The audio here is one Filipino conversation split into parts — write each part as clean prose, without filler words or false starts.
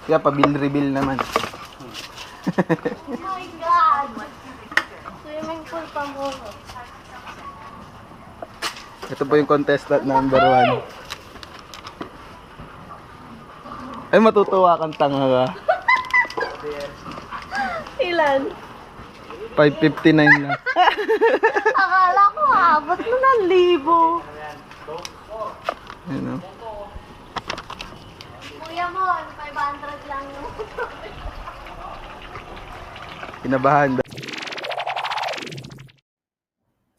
Kaya pa-bill-reveal naman. Oh my God! Swimming pool pa muna. Ito po yung contestant number 1. Ay, matutuwa kang tanga ka. Ilan? 559 lang. Akala ko abot mo ng 1,000. Ayun o. Kuya mo, 500 lang yun. Kinabahan.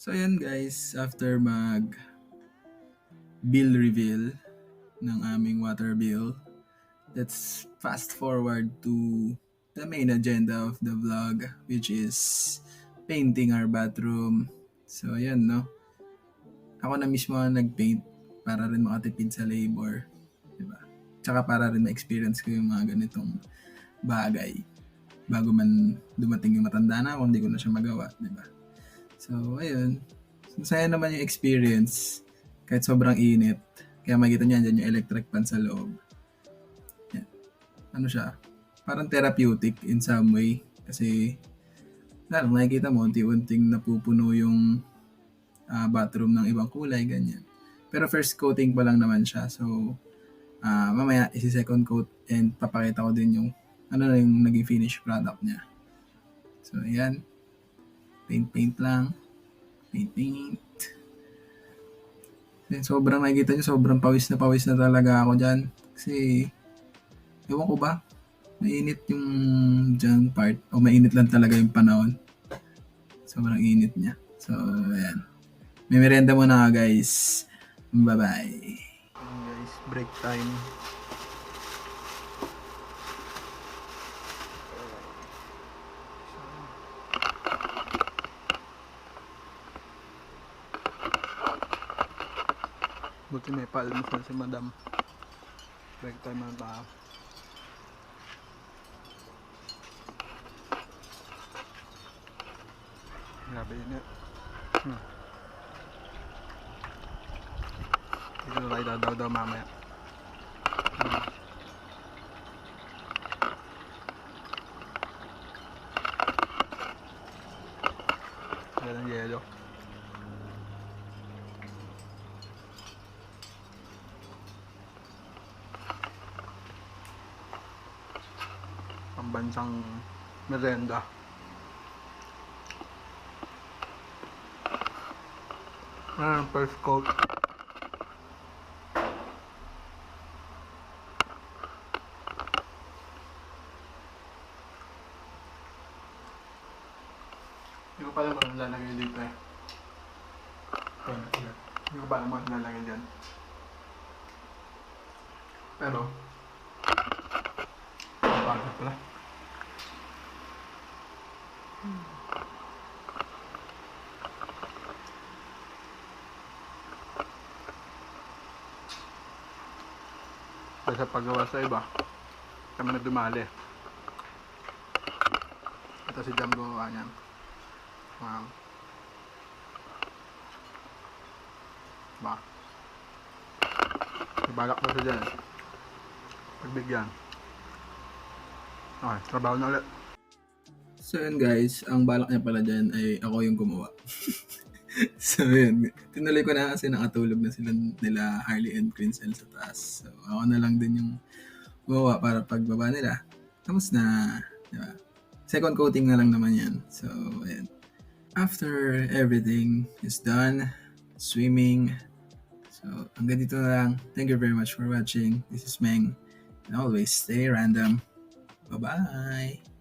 So ayan guys, after mag bill reveal ng aming water bill, let's fast forward to the main agenda of the vlog, which is painting our bathroom. So ayan no, ako na mismo ang nag-paint para rin makatipid sa labor, diba? Tsaka para rin ma-experience ko yung mga ganitong bagay bago man dumating yung matanda na ako, hindi ko na siya magawa, diba? So, ayun. Masaya naman yung experience kahit sobrang init. Kaya makikita niyo dyan yung electric fan sa loob. Yan. Ano siya? Parang therapeutic in some way. Kasi, nakikita mo, unti-unting napupuno yung bathroom ng ibang kulay, ganyan. Pero first coating pa lang naman siya. So, mamaya isi-second coat and papakita ko din yung ano na yung naging finished product niya. So, ayan. Paint lang. Paint. Then, sobrang nakikita nyo, sobrang pawis na talaga ako dyan. Kasi, ewan ko ba, mainit yung dyan part. O mainit lang talaga yung panahon. Sobrang init niya. So, ayan. May merienda muna guys. Bye-bye. Guys, break time. Buti may paalmusal si madam. Break time ng tao. Grabe yun eh. Dito na tayo daw mamaya. Yan ang yelo. Pambansang merenda. First coat. Hindi ko pa alam kung lalagay dito eh. Hindi ko pa alam kung lalagay dyan. Pero, bakit pala? Sa paggawa sa iba, kami na dumali. Ito si Jam gumawa niyan. Wow. Ba? Ibalak mo siya dyan. Pagbigyan. Okay, trabaho na ulit. So yun guys, ang balak niya pala dyan ay ako yung gumawa. So yun, tinuloy ko na kasi nakatulog na sila nila Harley and Quinzel sa taas. So ako na lang din yung gumawa para pagbaba nila. Tapos na, diba? Second coating na lang naman yan. So ayan. After everything is done, swimming. So hanggang dito na lang. Thank you very much for watching. This is Meng. And always stay random. Bye-bye!